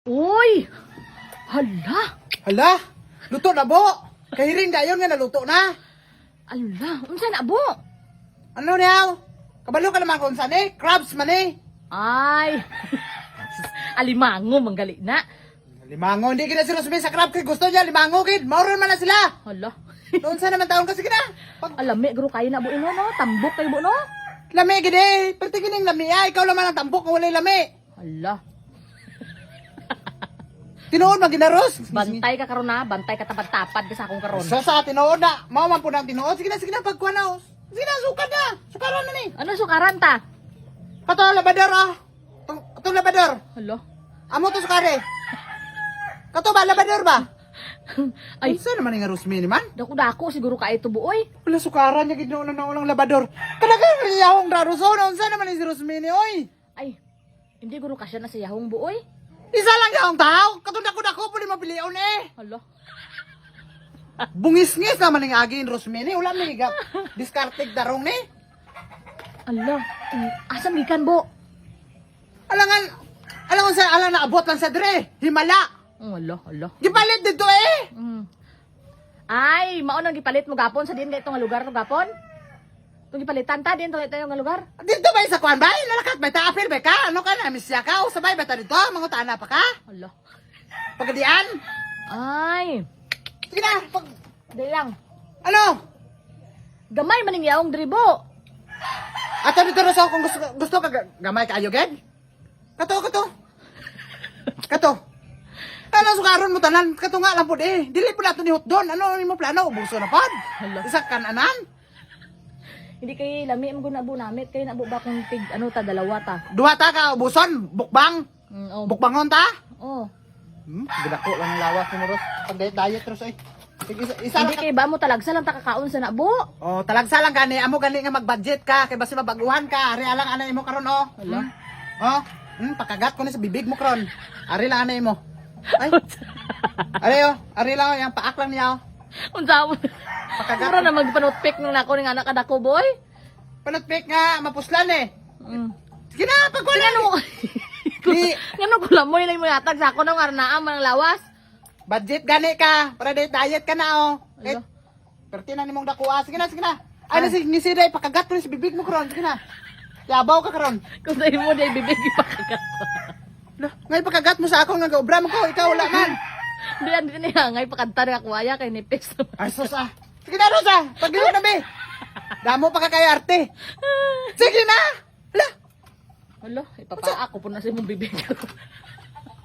Uy! Hala! Hala, luto na bo. Kahiring dayon nga naluto na. Ala, unsa na bo? Ano niyaw? Kabalo ka naman kung saan eh. Crabs man eh. Ay! Alimango, manggali na. Limango, hindi kina si Rosme sa crab kid. Gusto niya, limango kid. Mauron man na sila. Hala. Doon sa naman taon kasi kina. Pag Alami, guro kayo na bo ino, no? Tambok kayo bo, no? lami gid eh. Pertigining lami ay. Ikaw naman ang tambok kung walay lami. Hala. Tinuod man ginaros. Bantay ka karon na, bantay ka tapad-tapad ka sa akong karon. So sa tinuod na. Mao man po na ang tinuod. Sige na pagkuha na. Sige na, sukat na. Sukaran na ni. Ano sukaran ta? Kato labador ah. Katong labador. Hala. Amo to sukare. Kato ba labador ba? Ay, Unsa naman nga Rosme ni man? dako-dako siguro kayo to buoy. Wala sukaran niya gid na ulang labador. Talaga yahong daruso na unsa naman ni si Rosmini oy. Ay, hindi guro kasya na sa yahong buoy. Isa lang yahong tao. Katong dako pud mapilion eh. Hala. Bungis-ngis naman ning agi ni Rosmini. Wala mi gap. Discarded darong ni. Ala, asam gikan bo? Alangan sa alang naabot lang sa dire. Himala. Hala. Gipalit dito eh. Ay, mao nang gipalit mo gapon sa din nga lugar to gapon? Tung gipalitan ta din to nga lugar. Dito ba sa kwan ba? Lalakat ba ta apil ba ka? Ano ka na misya ka? O sabay ba ta dito? Mangutana pa ka? Hala. Pagadian? Ay, Sige na. di lang. Ano? Gamay maning yaong dribo. Ato dito Rosa kung gusto ka gamay kayo ged. Kato. Ano sukaron mo tanan? Kato nga lang pud eh. Dili pud nato ni hotdon. Ano mo plano? Ubuso na pod. Hala. Isa kananan. Hindi kay lami mo na bu namit kay nabo ba kung tig ano ta dalawa ta. Duha ta ka ubuson, bukbang. Oh. Bukbangon ta. Oh. Gidako lang ang lawas mo Ros. Pag diet Ros ay. Sige, isa Hindi lang. kay ba mo talagsa lang ta kakaon sa nabo. Oh, talagsa lang gani. Amo gani nga mag-budget ka kay basi mabaguhan ka. Ari lang anay mo karon oh. Hala. Oh, pakagat ko ni sa bibig mo karon. Ari lang anay mo. Ay. Ari lang yang paak lang niya oh. Unsa mo? Pakagat. Mura na magpanotpik nung nako ning anak kadako boy. Panatpik nga mapuslan eh. Sige na, pagkuha na. Ngano? Di, Ngano kula mo ni mo yatag sa ako nang arnaan man ang lawas. budget gani ka. Para diet ka na oh. Alo. Perti na nimong dakuha. Sige na. Ay, nisiday, pakagat ko ni sa bibig mo karon. Sige na. Yabaw ka karon. Kung sa imo day bibig ipakagat. Ngay pakagat mo sa ako nga gaobra mo ko. Ikaw wala man. Di niya ngay pakanta rin ako aya kay nipis. Ay, sus ah. Sige na, Rosa. Pag-iwan na, be. Damo pa ka kay arte. Sige na. Hala. Hala, ipapaa ko po na sa imong bibig.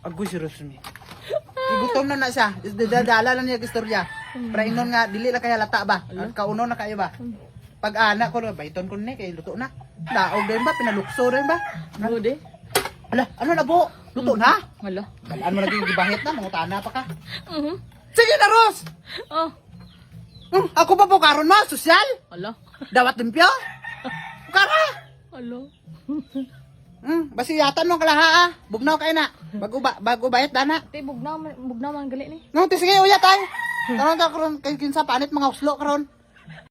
Agoy si Rosmi. Igutom na siya. Dadala lang niya istorya. Para inon nga, dili lang kaya lata ba? Kauno na kayo ba? Pag anak ko, baiton ko na kay luto na. Daog din ba? Pinalukso rin ba? Bude. Hala, ano na po? Luto na? Hala. Dalaan mo lagi yung gibahit na, mangutana pa ka. Mhm. Sige na, Ros! Oh. Ako pa po karon mo, sosyal? Hala. Dawat limpyo? Kara! Hala. Basi yatan mo kalaha ah. Bugnaw kayo na. Bago bayat dana. Ti bugnaw man gali ni. No, sige uya tay. Karon ta karon kay kinsa panit mga uslo karon.